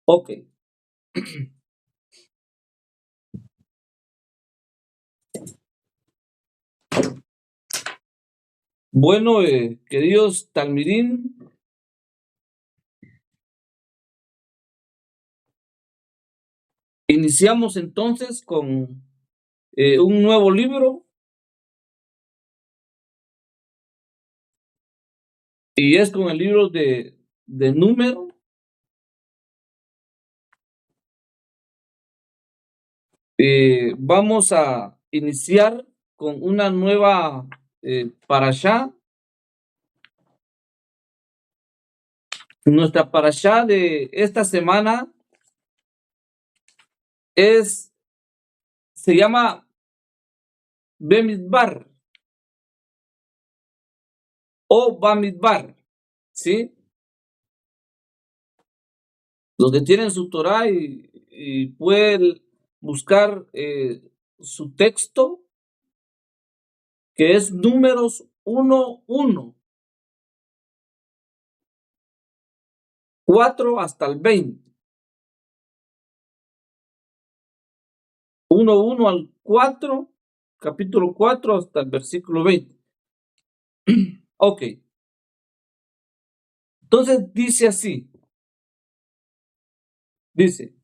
Ok. Bueno, queridos Talmidim, iniciamos entonces con un nuevo libro, y es con el libro de Número. Vamos a iniciar con una nueva parashá. Nuestra parashá de esta semana se llama Bemidbar o Bamidbar, ¿sí? Los que tienen su Torah y pueden buscar su texto, que es Números 1:1, 4 hasta el 20. 1:1 al 4, capítulo 4 hasta el versículo 20. Ok. Entonces dice así, dice,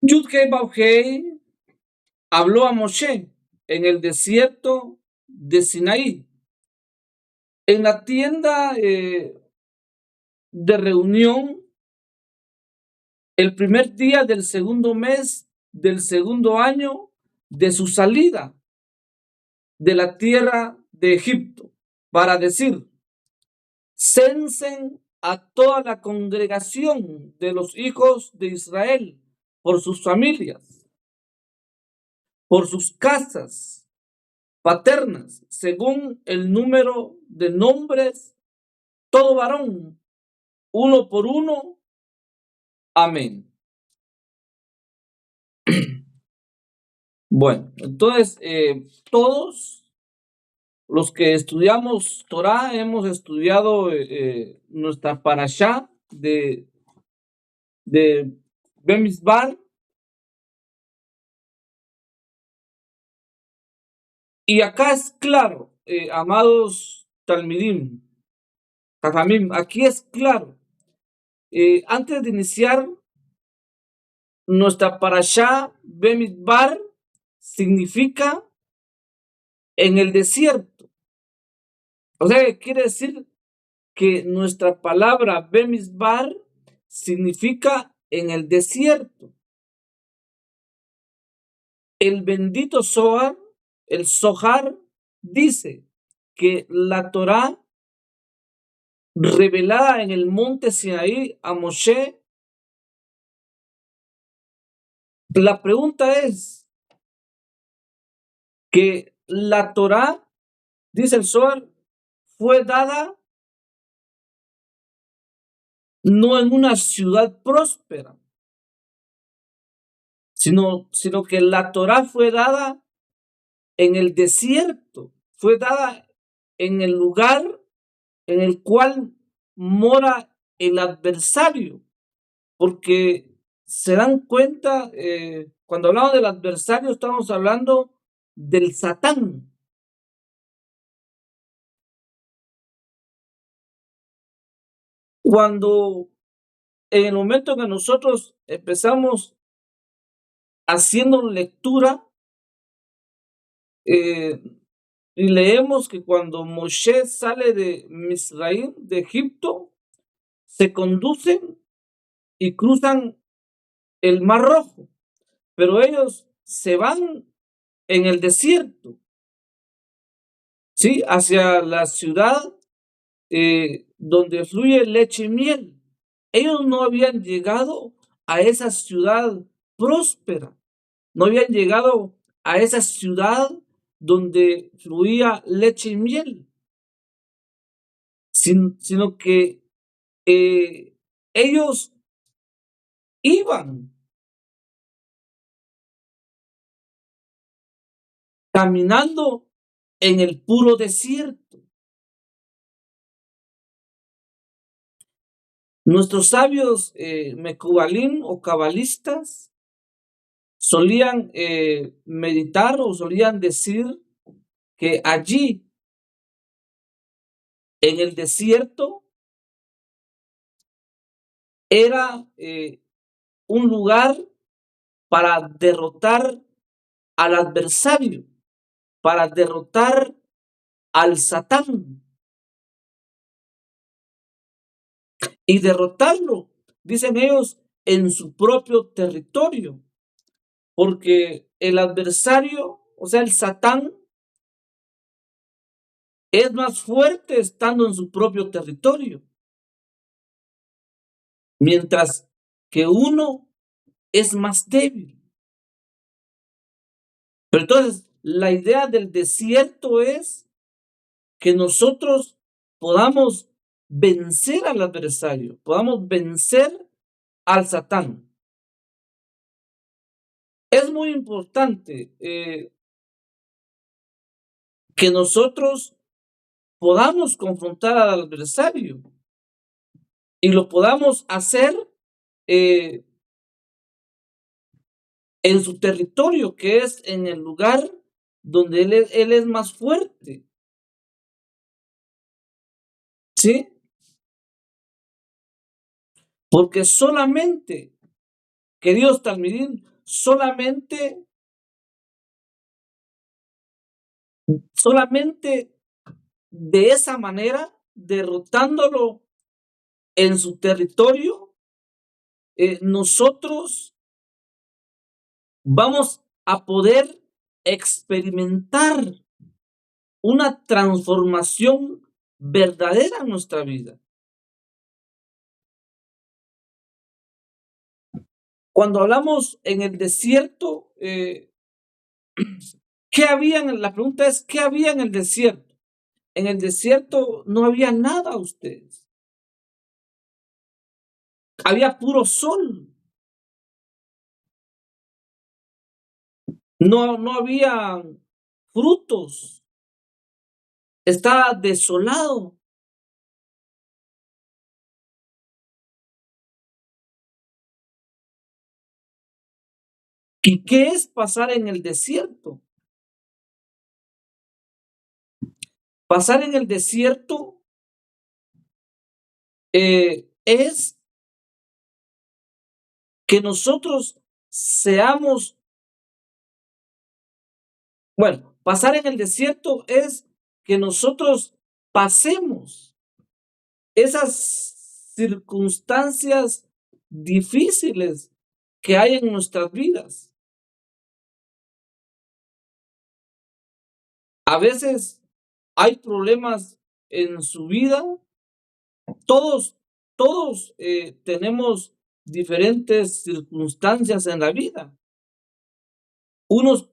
Yudhei Bauhei habló a Moshe en el desierto de Sinaí, en la tienda de reunión, el primer día del segundo mes del segundo año de su salida de la tierra de Egipto, para decir, censen a toda la congregación de los hijos de Israel por sus familias, por sus casas paternas, según el número de nombres, todo varón, uno por uno. Amén. Bueno, entonces todos los que estudiamos Torah hemos estudiado nuestra parashá de Bemidbar, y acá es claro, amados Talmidim, Jajamim, aquí es claro. Antes de iniciar nuestra parashá, Bemidbar significa en el desierto. O sea, quiere decir que nuestra palabra Bemidbar significa en el desierto. El bendito Zohar, el Zohar, dice que la Torá revelada en el monte Sinaí a Moshe, la pregunta es que la Torá, dice el Zohar, fue dada no en una ciudad próspera, sino que la Torá fue dada en el desierto, fue dada en el lugar en el cual mora el adversario, porque se dan cuenta, cuando hablamos del adversario estamos hablando del Satán. Cuando en el momento que nosotros empezamos haciendo lectura y leemos que cuando Moshe sale de Misraim, de Egipto, se conducen y cruzan el Mar Rojo, pero ellos se van en el desierto, ¿sí? Hacia la ciudad donde fluye leche y miel. Ellos no habían llegado a esa ciudad próspera, no habían llegado a esa ciudad donde fluía leche y miel, sino que ellos iban caminando en el puro desierto. Nuestros sabios mecubalín o cabalistas solían meditar o solían decir que allí, en el desierto, era un lugar para derrotar al adversario, para derrotar al Satán y derrotarlo, dicen ellos, en su propio territorio, porque el adversario, o sea, el Satán, es más fuerte estando en su propio territorio, mientras que uno es más débil. Pero entonces, la idea del desierto es que nosotros podamos vencer al adversario, podamos vencer al Satán. Es muy importante que nosotros podamos confrontar al adversario y lo podamos hacer eh, en su territorio, que es en el lugar donde él es más fuerte. ¿Sí? Porque solamente, queridos talmidín, solamente de esa manera, derrotándolo en su territorio, nosotros vamos a poder experimentar una transformación verdadera en nuestra vida. Cuando hablamos en el desierto, ¿qué había? La pregunta es, ¿qué había en el desierto? En el desierto no había nada, ustedes. Había puro sol. No había frutos. Estaba desolado. ¿Y qué es pasar en el desierto? Pasar en el desierto es que nosotros seamos, bueno, pasar en el desierto es que nosotros pasemos esas circunstancias difíciles que hay en nuestras vidas. A veces hay problemas en su vida. Todos tenemos diferentes circunstancias en la vida. Unos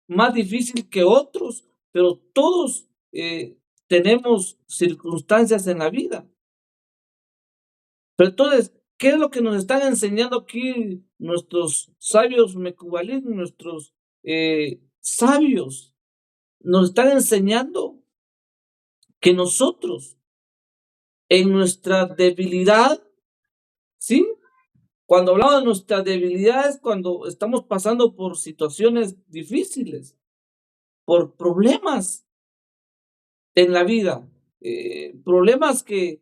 más difíciles que otros, pero todos tenemos circunstancias en la vida. Pero entonces, ¿qué es lo que nos están enseñando aquí nuestros sabios mecubalín, nuestros sabios? Nos están enseñando que nosotros, en nuestra debilidad, ¿sí? Cuando hablamos de nuestra debilidad es cuando estamos pasando por situaciones difíciles, por problemas en la vida, problemas que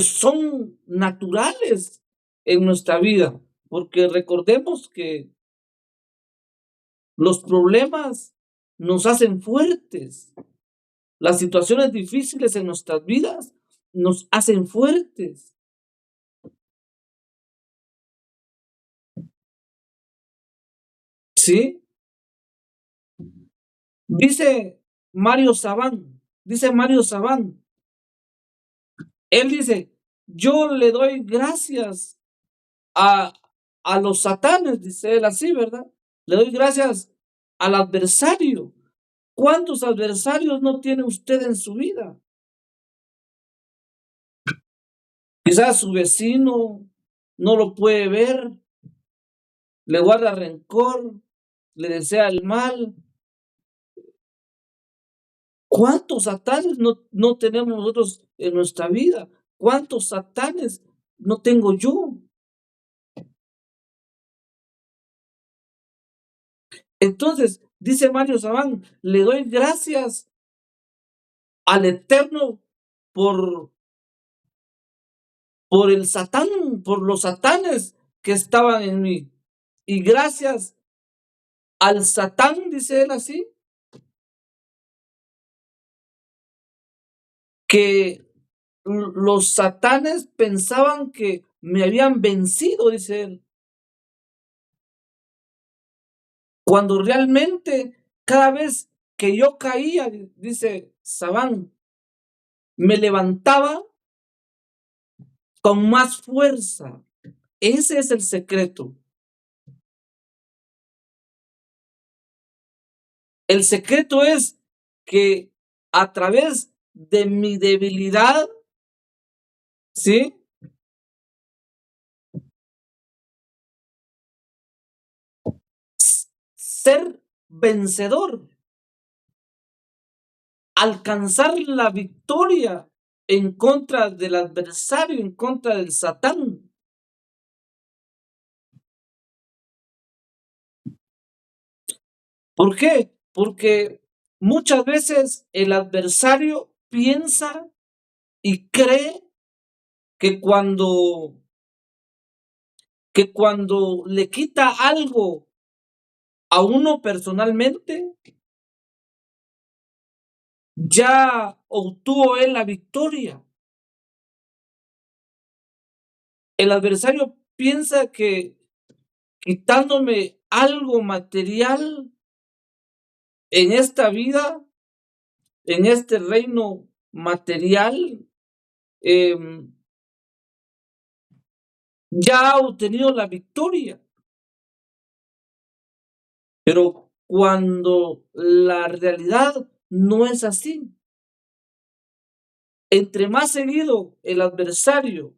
son naturales en nuestra vida, porque recordemos que los problemas nos hacen fuertes, las situaciones difíciles en nuestras vidas nos hacen fuertes. ¿Sí? Dice dice Mario Sabán, él dice, yo le doy gracias a, a los satanes, dice él así, ¿verdad? Le doy gracias al adversario. ¿Cuántos adversarios no tiene usted en su vida? Quizás su vecino no lo puede ver, le guarda rencor, le desea el mal, ¿Cuántos satanes no tenemos nosotros en nuestra vida? ¿Cuántos satanes no tengo yo? Entonces, dice Mario Sabán, le doy gracias al Eterno por, por el Satán, por los satanes que estaban en mí. Y gracias al Satán, dice él así, que los satanes pensaban que me habían vencido, dice él, cuando realmente cada vez que yo caía, dice Sabán, me levantaba con más fuerza. Ese es el secreto. El secreto es que a través de mi debilidad, ¿sí? Ser vencedor, alcanzar la victoria en contra del adversario, en contra del Satán. ¿Por qué? Porque muchas veces el adversario piensa y cree que cuando le quita algo a uno personalmente, ya obtuvo él la victoria. El adversario piensa que quitándome algo material en esta vida, en este reino material, ya ha obtenido la victoria. Pero cuando la realidad no es así, entre más seguido el adversario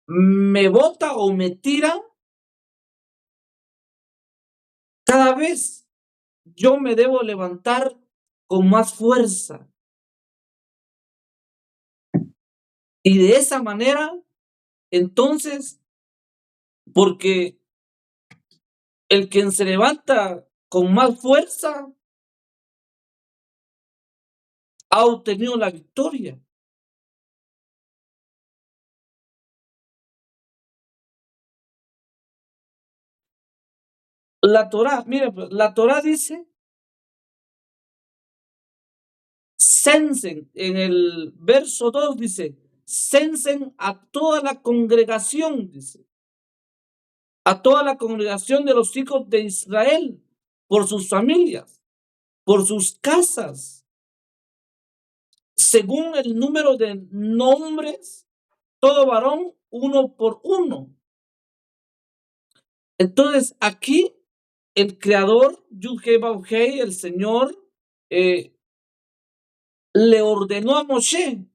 me bota o me tira, cada vez yo me debo levantar con más fuerza. Y de esa manera, entonces, porque el quien se levanta con más fuerza ha obtenido la victoria. La Torá, mire, la Torá dice, censen, en el verso 2 dice, censen a toda la congregación, dice, a toda la congregación de los hijos de Israel, por sus familias, por sus casas, según el número de nombres, todo varón uno por uno. Entonces, aquí el creador, Yud-Heh-Vav-Heh, el Señor, le ordenó a Moshe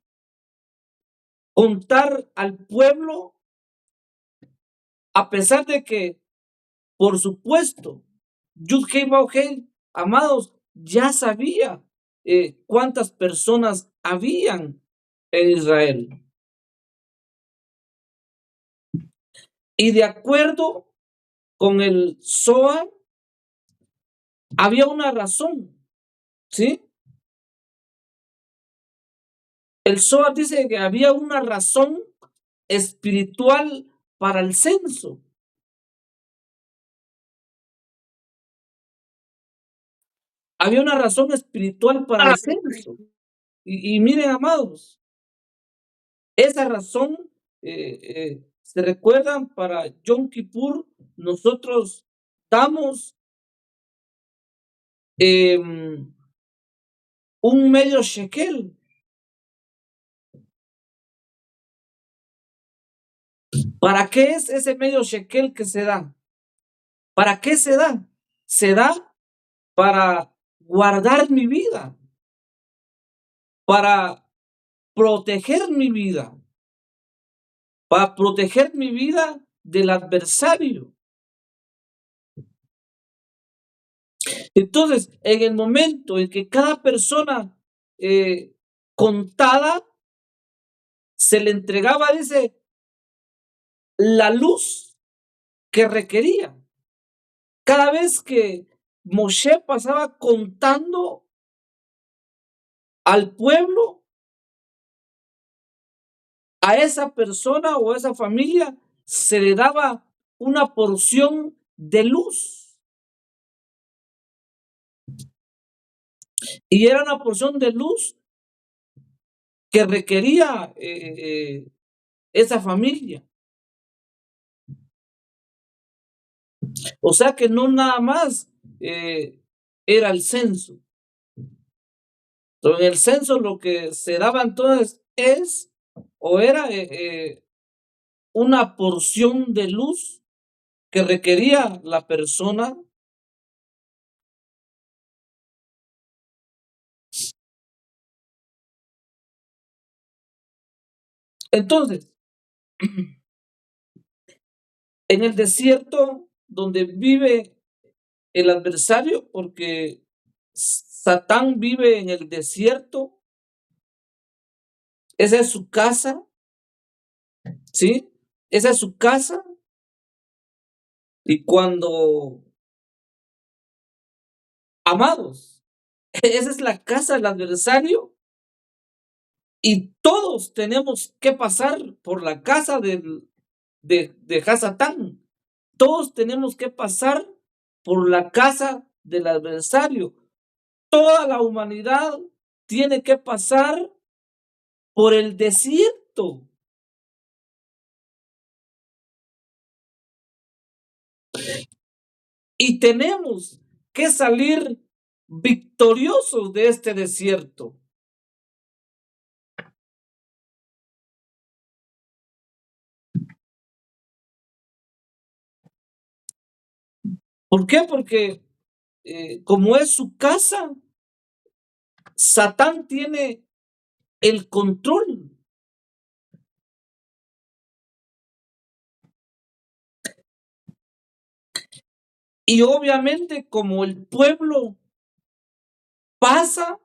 contar al pueblo, a pesar de que, por supuesto, Yud-Heh-Vav-Heh, amados, ya sabía cuántas personas habían en Israel. Y de acuerdo con el Zohar, había una razón, ¿sí? El Zohar dice que había una razón espiritual para el censo. Había una razón espiritual para el censo. Y miren, amados, esa razón se recuerdan para Yom Kippur, nosotros damos un medio shekel. ¿Para qué es ese medio shekel que se da? ¿Para qué se da? Se da para guardar mi vida, para proteger mi vida, para proteger mi vida del adversario. Entonces, en el momento en que cada persona contada se le entregaba, dice, la luz que requería. Cada vez que Moshe pasaba contando al pueblo, a esa persona o a esa familia se le daba una porción de luz. Y era una porción de luz que requería esa familia. O sea que no nada más era el censo. Pero en el censo lo que se daba entonces es o era una porción de luz que requería la persona. Entonces, en el desierto donde vive el adversario, porque Satán vive en el desierto, esa es su casa, ¿sí? Esa es su casa. Y cuando, amados, esa es la casa del adversario y todos tenemos que pasar por la casa de Hasatán. Todos tenemos que pasar por la casa del adversario. Toda la humanidad tiene que pasar por el desierto. Y tenemos que salir victoriosos de este desierto. ¿Por qué? Porque como es su casa, Satán tiene el control. Y obviamente como el pueblo pasa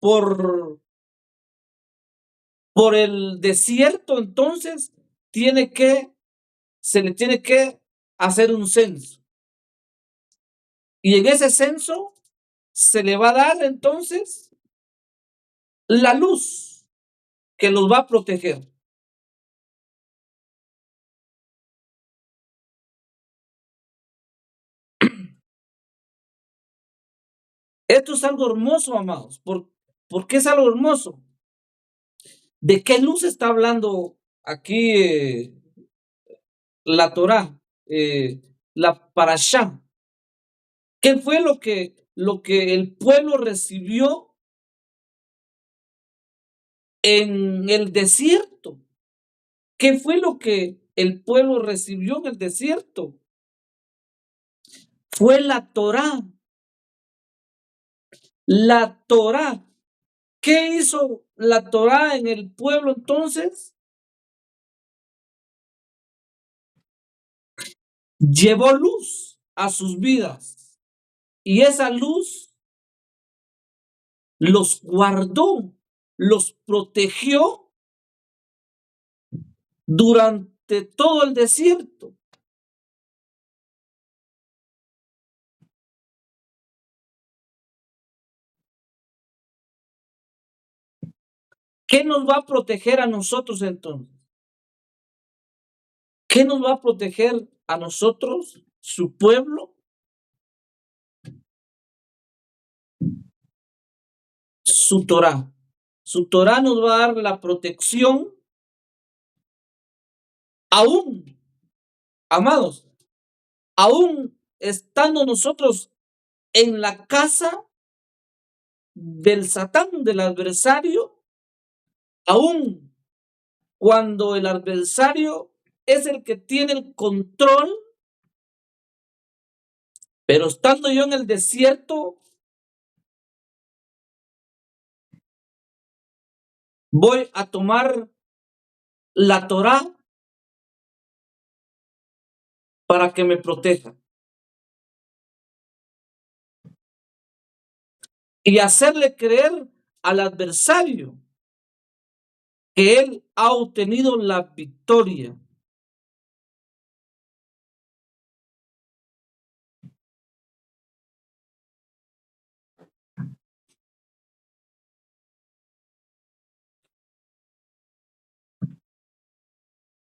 por, por el desierto, entonces se le tiene que hacer un censo. Y en ese censo se le va a dar entonces la luz que los va a proteger. Esto es algo hermoso, amados. ¿Por qué es algo hermoso? ¿De qué luz está hablando aquí la Torá, la Parashá? ¿Qué fue lo que el pueblo recibió en el desierto? ¿Qué fue lo que el pueblo recibió en el desierto? Fue la Torá. La Torá. ¿Qué hizo la Torá en el pueblo entonces? Llevó luz a sus vidas. Y esa luz los guardó, los protegió durante todo el desierto. ¿Qué nos va a proteger a nosotros entonces? ¿Qué nos va a proteger a nosotros, su pueblo? Su Torá. Su Torá nos va a dar la protección aún, amados, aún estando nosotros en la casa del Satán, del adversario, aún cuando el adversario es el que tiene el control, pero estando yo en el desierto, voy a tomar la Torá para que me proteja. y hacerle creer al adversario que él ha obtenido la victoria.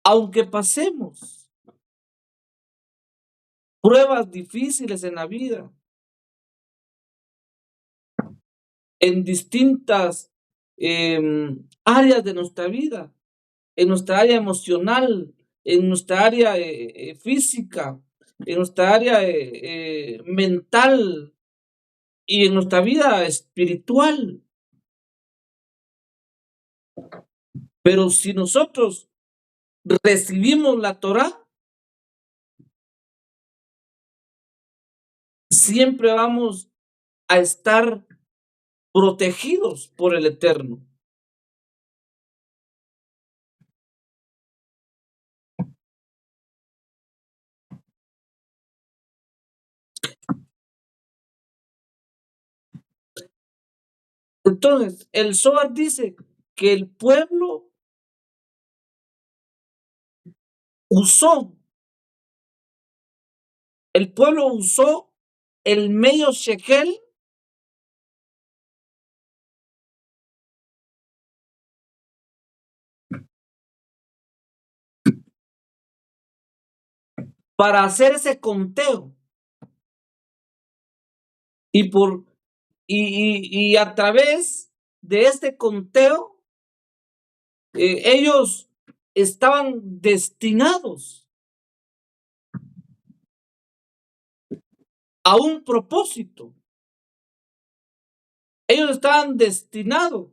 Aunque pasemos pruebas difíciles en la vida, en distintas áreas de nuestra vida, en nuestra área emocional, en nuestra área física, en nuestra área mental y en nuestra vida espiritual. Pero si nosotros recibimos la Torá, siempre vamos a estar protegidos por el Eterno. Entonces, el Zohar dice que el pueblo usó, el medio shekel para hacer ese conteo. Y, por, y a través de este conteo, ellos estaban destinados a un propósito. Ellos estaban destinados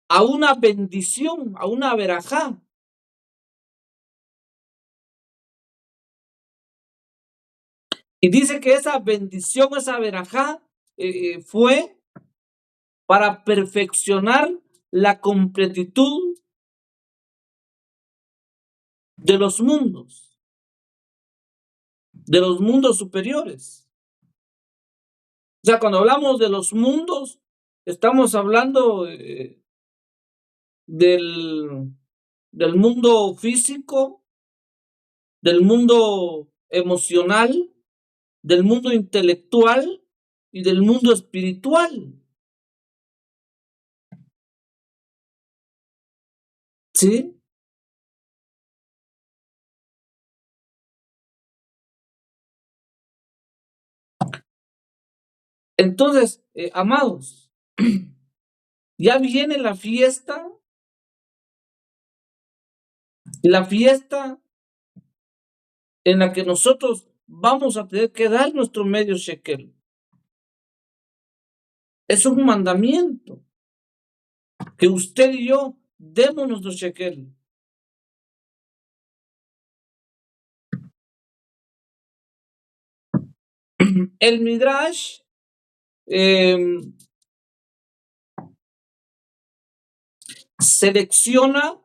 a una bendición, a una verajá. Y dice que esa bendición, esa verajá, fue para perfeccionar la completitud de los mundos superiores. O sea, cuando hablamos de los mundos, estamos hablando del, del mundo físico, del mundo emocional, del mundo intelectual y del mundo espiritual. ¿Sí? Entonces, amados, ya viene la fiesta en la que nosotros vamos a tener que dar nuestro medio shekel. Es un mandamiento que usted y yo demos nuestro shekel. El Midrash selecciona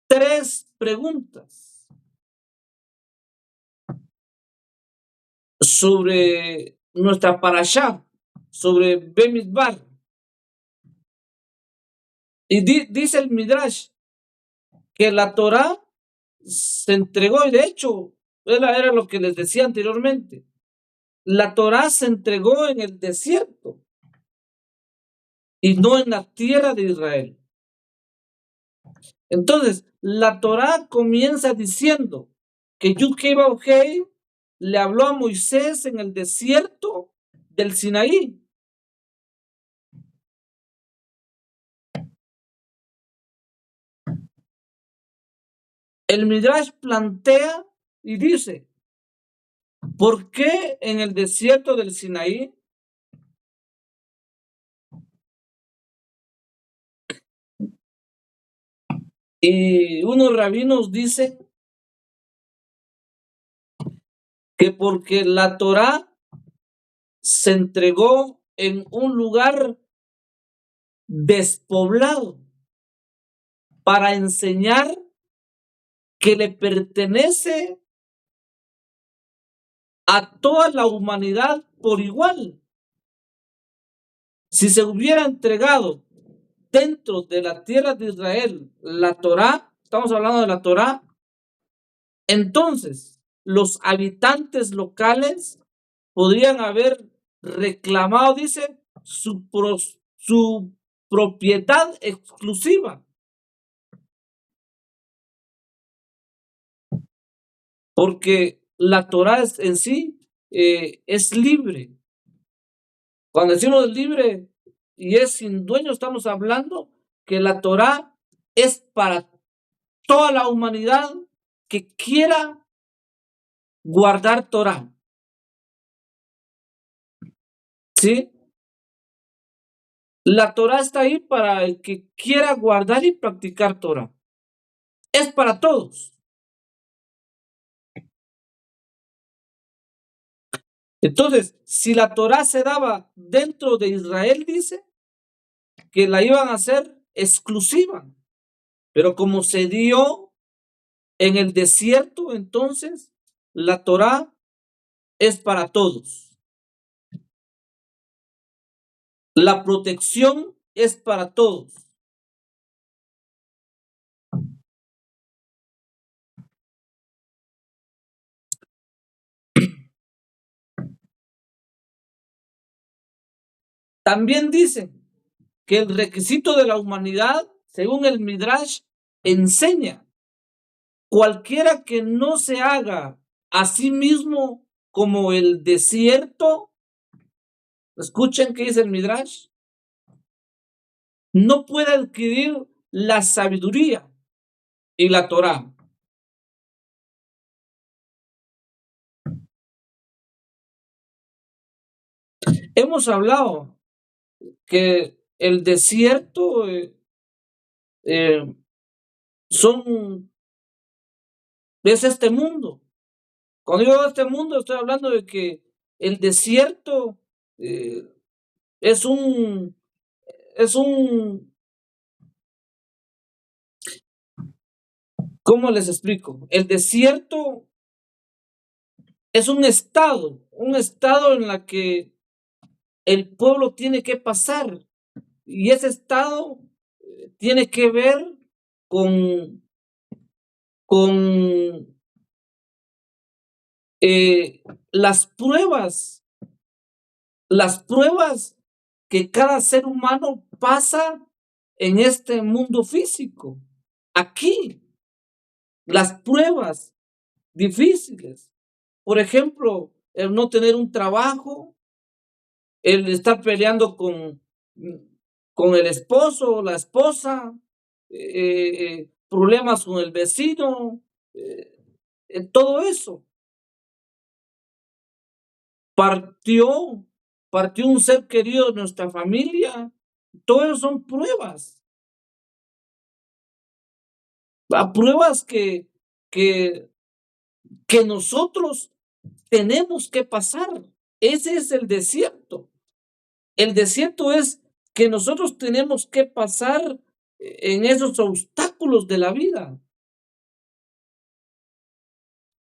3 preguntas sobre nuestra parashá, sobre Bemidbar. Y dice el Midrash que la Torá se entregó, y de hecho, era lo que les decía anteriormente. La Torá se entregó en el desierto y no en la tierra de Israel. Entonces, la Torá comienza diciendo que Yud-Heh-Vav-Heh le habló a Moisés en el desierto del Sinaí. El Midrash plantea y dice, ¿por qué en el desierto del Sinaí? Y unos rabinos dicen que porque la Torá se entregó en un lugar despoblado para enseñar que le pertenece a toda la humanidad por igual. Si se hubiera entregado dentro de la tierra de Israel la Torá, estamos hablando de la Torá, entonces los habitantes locales podrían haber reclamado, dice, su propiedad exclusiva, porque la Torá en sí es libre. Cuando decimos libre y es sin dueño, estamos hablando que la Torá es para toda la humanidad que quiera guardar Torá, ¿sí? La Torá está ahí para el que quiera guardar y practicar Torá. Es para todos. Entonces, si la Torá se daba dentro de Israel, dice que la iban a hacer exclusiva. Pero como se dio en el desierto, entonces la Torá es para todos. La protección es para todos. También dicen que el requisito de la humanidad, según el Midrash, enseña, cualquiera que no se haga a sí mismo como el desierto, escuchen qué dice el Midrash, no puede adquirir la sabiduría y la Torá. Hemos hablado que el desierto eh, son, es este mundo. Cuando digo este mundo, estoy hablando de que el desierto eh, es un, es un, ¿cómo les explico? El desierto es un estado en la que el pueblo tiene que pasar y ese estado tiene que ver con, con eh, las pruebas, las pruebas que cada ser humano pasa en este mundo físico. Aquí, las pruebas difíciles. Por ejemplo, el no tener un trabajo, el estar peleando con el esposo o la esposa, problemas con el vecino, eh, todo eso. Partió, partió un ser querido de nuestra familia. Todo eso son pruebas. Pruebas que, que nosotros tenemos que pasar. Ese es el desierto. El desierto es que nosotros tenemos que pasar en esos obstáculos de la vida.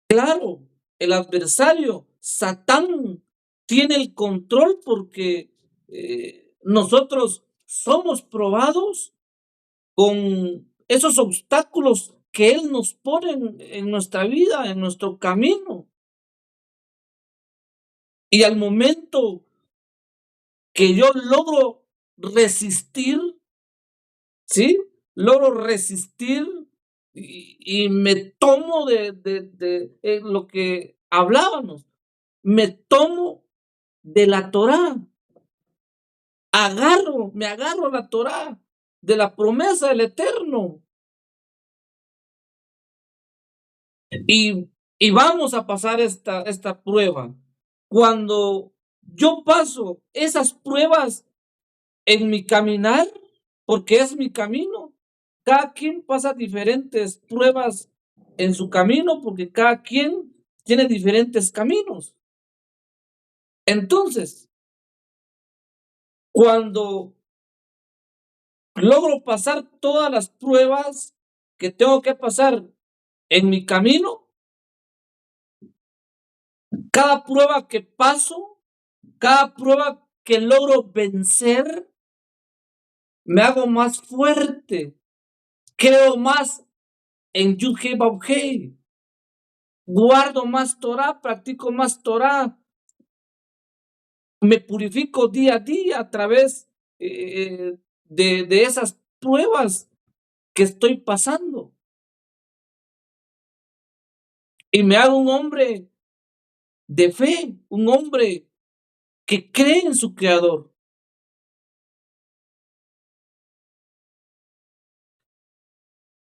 Claro, el adversario, Satán, tiene el control porque nosotros somos probados con esos obstáculos que Él nos pone en nuestra vida, en nuestro camino. Y al momento que yo logro resistir, ¿sí? Logro resistir y me tomo de lo que hablábamos, me tomo de la Torá, me agarro la Torá, de la promesa del Eterno, y, y vamos a pasar esta prueba. Cuando yo paso esas pruebas en mi caminar, porque es mi camino. Cada quien pasa diferentes pruebas en su camino porque cada quien tiene diferentes caminos. Entonces, cuando logro pasar todas las pruebas que tengo que pasar en mi camino, cada prueba que paso, cada prueba que logro vencer, me hago más fuerte, creo más en Yud-Heh Vav-Heh, guardo más Torah, practico más Torah, me purifico día a día a través de esas pruebas que estoy pasando. Y me hago un hombre de fe, un hombre que cree en su Creador.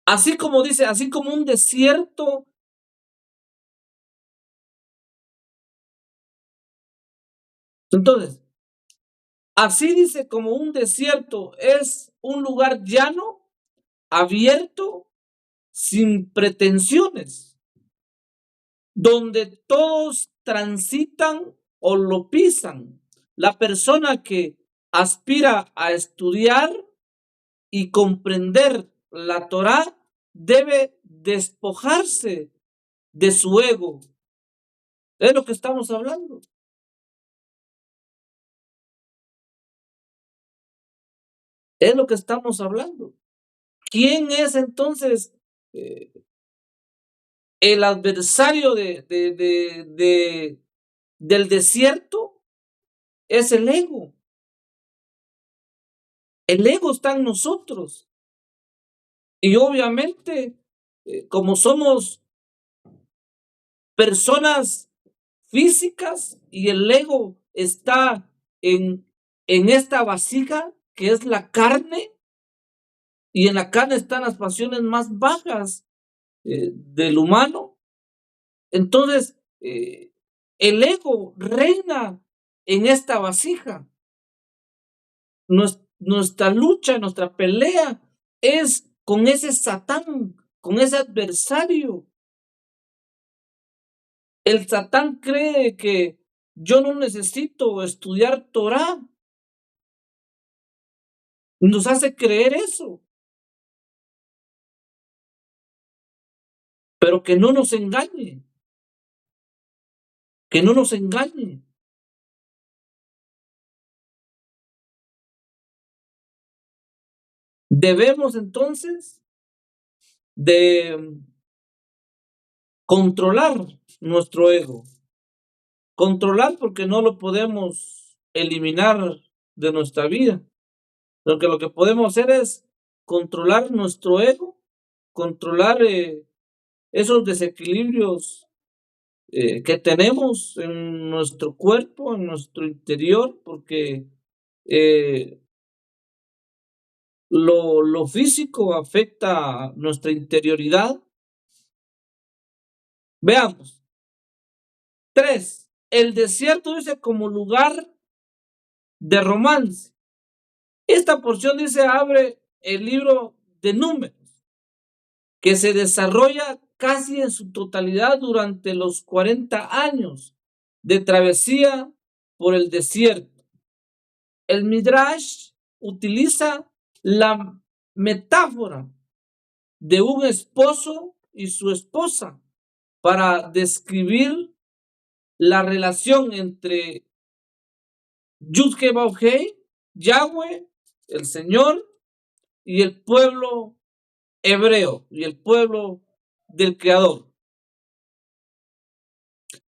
Así como dice, así como un desierto. Entonces, así dice, como un desierto es un lugar llano, abierto, sin pretensiones, donde todos transitan o lo pisan. La persona que aspira a estudiar y comprender la Torá debe despojarse de su ego. Es lo que estamos hablando. Es lo que estamos hablando. ¿Quién es entonces el adversario del desierto? Es el ego. El ego está en nosotros. Y obviamente, como somos personas físicas y el ego está en esta vasija que es la carne, y en la carne están las pasiones más bajas del humano. Entonces, el ego reina en esta vasija. Nuestra lucha, nuestra pelea es con ese Satán, con ese adversario. El Satán cree que yo no necesito estudiar Torah. Nos hace creer eso. Pero que no nos engañe. Que no nos engañe. Debemos entonces de controlar nuestro ego. Controlar porque no lo podemos eliminar de nuestra vida. Lo que podemos hacer es controlar nuestro ego, controlar esos desequilibrios que tenemos en nuestro cuerpo, en nuestro interior, porque eh, lo físico afecta nuestra interioridad. Veamos. 3. El desierto dice como lugar de romance. Esta porción dice abre el libro de Números, que se desarrolla casi en su totalidad durante los 40 años de travesía por el desierto. El Midrash utiliza la metáfora de un esposo y su esposa para describir la relación entre Yud-Heh Vav-Heh, Yahweh, el Señor, y el pueblo hebreo, y el pueblo del Creador.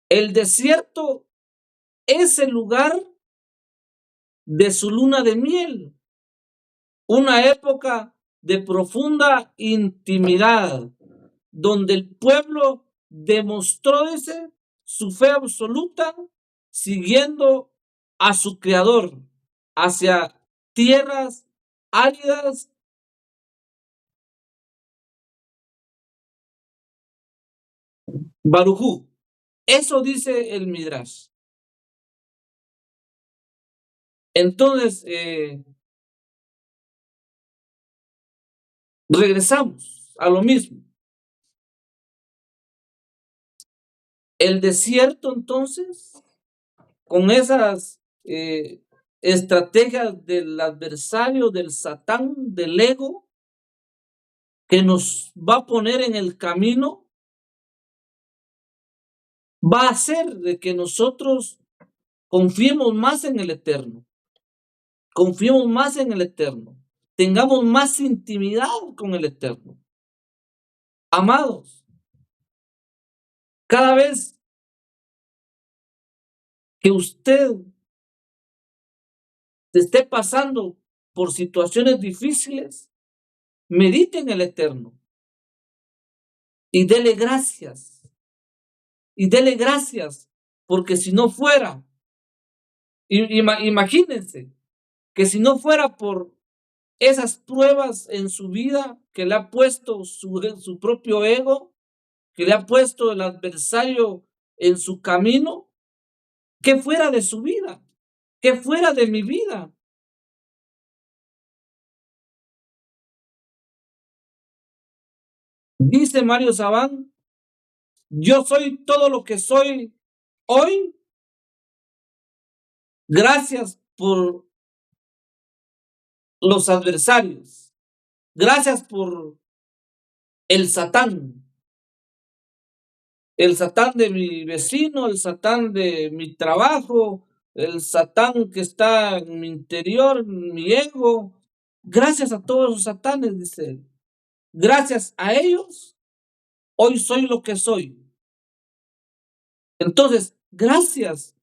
El desierto es el lugar de su luna de miel, una época de profunda intimidad, donde el pueblo demostró su fe absoluta siguiendo a su Creador hacia tierras áridas. Barujú. Eso dice el Midrash. Entonces, regresamos a lo mismo. El desierto, entonces, con esas estrategias del adversario, del Satán, del ego, que nos va a poner en el camino, va a hacer de que nosotros Confiemos más en el Eterno. Confiemos más en el Eterno. Tengamos más intimidad con el Eterno. Amados, cada vez que usted esté pasando por situaciones difíciles, medite en el Eterno y dele gracias. Y dele gracias, porque si no fuera, imagínense, que si no fuera por esas pruebas en su vida que le ha puesto su propio ego, que le ha puesto el adversario en su camino, ¿qué fuera de su vida? ¿Qué fuera de mi vida? Dice Mario Sabán, yo soy todo lo que soy hoy gracias por los adversarios, gracias por el Satán, el Satán de mi vecino, el Satán de mi trabajo, el Satán que está en mi interior, mi ego. Gracias a todos los satanes, dice él. Gracias a ellos, hoy soy lo que soy. Entonces, gracias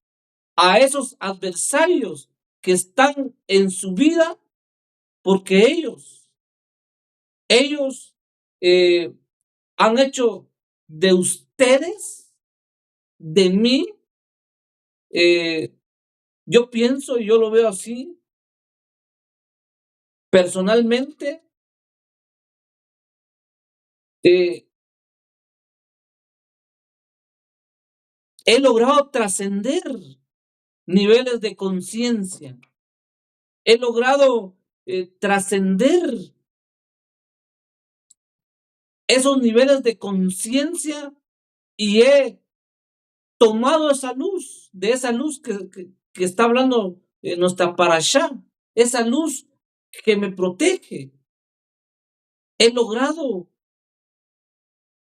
a esos adversarios que están en su vida, porque ellos han hecho de ustedes, de mí, yo pienso y yo lo veo así, personalmente, he logrado trascender niveles de conciencia, he logrado trascender esos niveles de conciencia y he tomado esa luz, de esa luz que está hablando nuestra parashá, esa luz que me protege. He logrado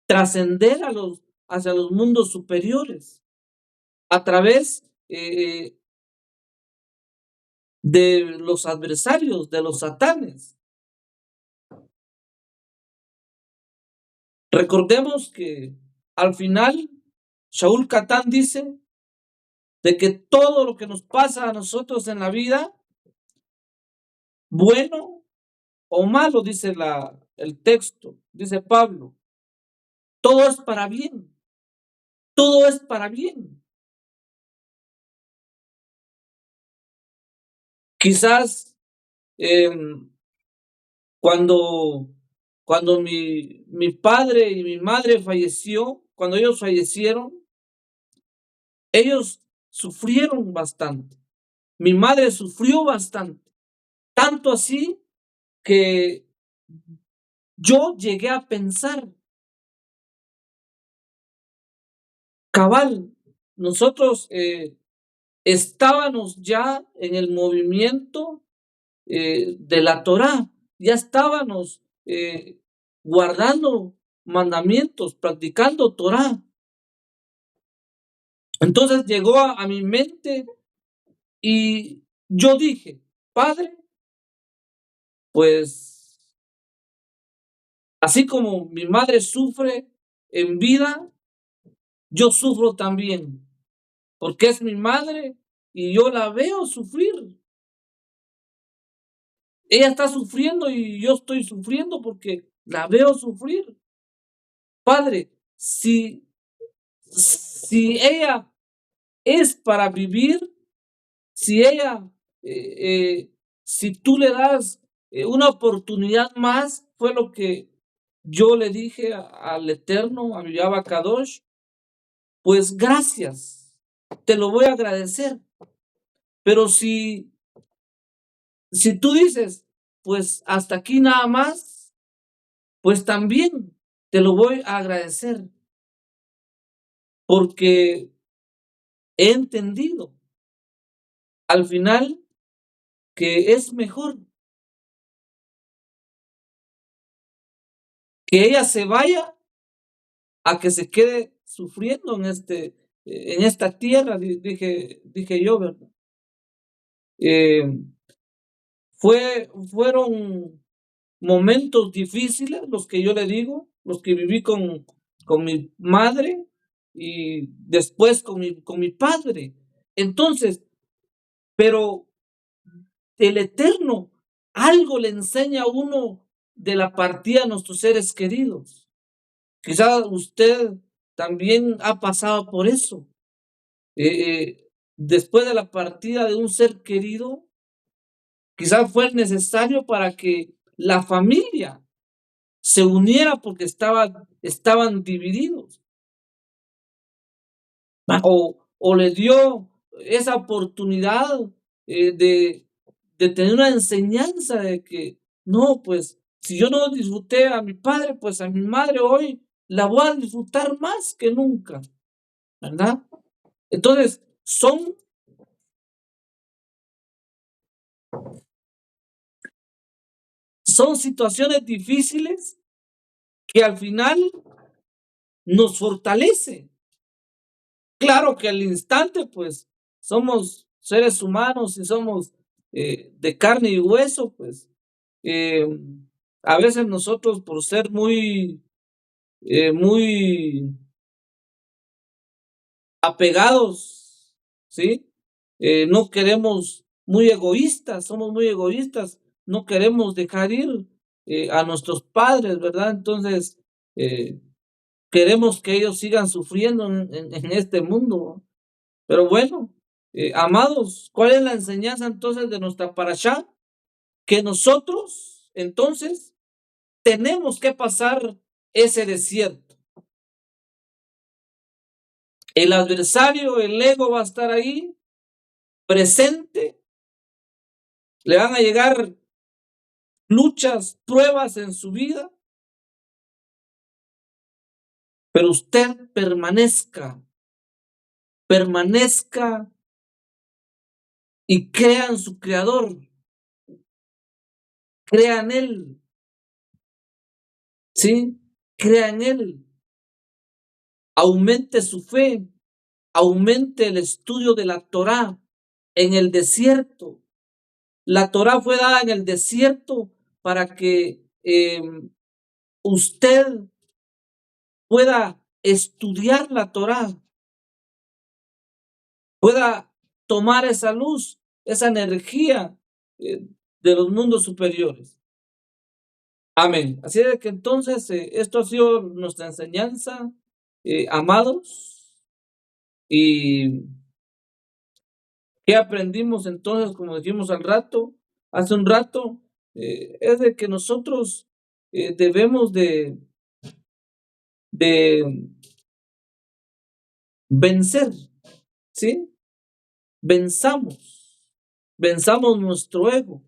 trascender hacia los mundos superiores a través de los adversarios, de los satanes. Recordemos que al final Shaul Catán dice de que todo lo que nos pasa a nosotros en la vida, bueno o malo, dice el texto, dice Pablo, todo es para bien, todo es para bien. Quizás eh, cuando, cuando mi padre y mi madre cuando ellos fallecieron, ellos sufrieron bastante. Mi madre sufrió bastante, tanto así que yo llegué a pensar, cabal, nosotros estábamos ya en el movimiento de la Torá, ya estábamos guardando mandamientos, practicando Torá. Entonces llegó a mi mente y yo dije, Padre, pues así como mi madre sufre en vida, yo sufro también, porque es mi madre y yo la veo sufrir. Ella está sufriendo y yo estoy sufriendo porque la veo sufrir. Padre, si ella es para vivir, si ella, si tú le das una oportunidad más, fue lo que yo le dije al Eterno, a mi Kadosh, pues gracias, te lo voy a agradecer. Pero si tú dices, pues hasta aquí nada más, pues también te lo voy a agradecer, porque he entendido al final que es mejor que ella se vaya a que se quede sufriendo en esta tierra, dije yo, ¿verdad? Eh, fueron momentos difíciles los que yo le digo, los que viví con mi madre y después con mi padre. Entonces, pero el Eterno algo le enseña a uno de la partida de nuestros seres queridos. Quizás usted también ha pasado por eso. Después de la partida de un ser querido, quizás fue necesario para que la familia se uniera porque estaban divididos. O le dio esa oportunidad de tener una enseñanza de que, no, pues, si yo no disfruté a mi padre, pues a mi madre hoy la voy a disfrutar más que nunca, ¿verdad? Entonces, son situaciones difíciles que al final nos fortalece. Claro que al instante, pues, somos seres humanos y somos de carne y hueso, pues, eh, a veces nosotros por ser muy apegados, ¿sí? No queremos, muy egoístas, somos muy egoístas, no queremos dejar ir a nuestros padres, ¿verdad? Entonces, eh, queremos que ellos sigan sufriendo en este mundo. Pero bueno, amados, ¿cuál es la enseñanza entonces de nuestra parashá? Que nosotros, entonces, tenemos que pasar ese desierto. El adversario, el ego va a estar ahí, presente, le van a llegar luchas, pruebas en su vida, pero usted permanezca y crea en su creador, crea en él, ¿sí? Crea en él, aumente su fe, aumente el estudio de la Torá en el desierto. La Torá fue dada en el desierto para que usted pueda estudiar la Torá, pueda tomar esa luz, esa energía de los mundos superiores. Amén. Así es que entonces esto ha sido nuestra enseñanza, amados, y ¿qué aprendimos entonces? Como dijimos hace un rato, es de que nosotros debemos de vencer, ¿sí? Venzamos nuestro ego.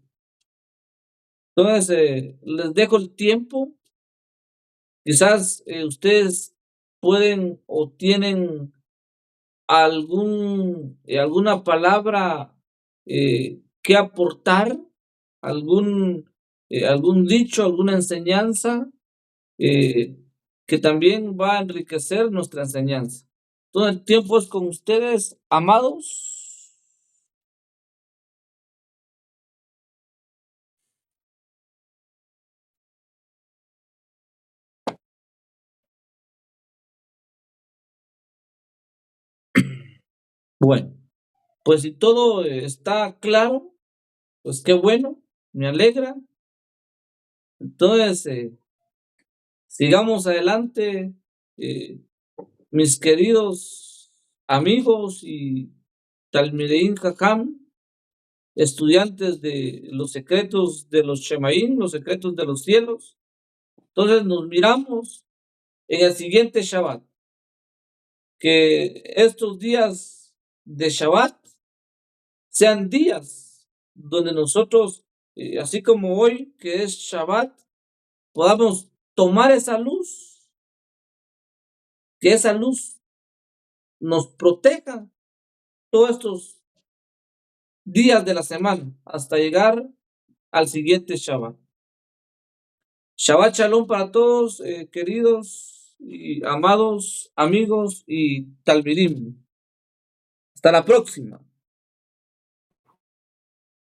Entonces, les dejo el tiempo. Quizás ustedes pueden o tienen alguna palabra que aportar, algún dicho, alguna enseñanza eh, que también va a enriquecer nuestra enseñanza. Todo el tiempo es con ustedes, amados. Bueno, pues si todo está claro, pues qué bueno, me alegra. Entonces, sigamos adelante, eh, mis queridos amigos y Talmidein Jajam, estudiantes de los secretos de los Shemaín, los secretos de los cielos. Entonces nos miramos en el siguiente Shabbat. Que estos días de Shabbat sean días donde nosotros, así como hoy, que es Shabbat, podamos tomar esa luz, que esa luz nos proteja todos estos días de la semana hasta llegar al siguiente Shabbat. Shabbat Shalom para todos, queridos y amados amigos y Talmidim. Hasta la próxima.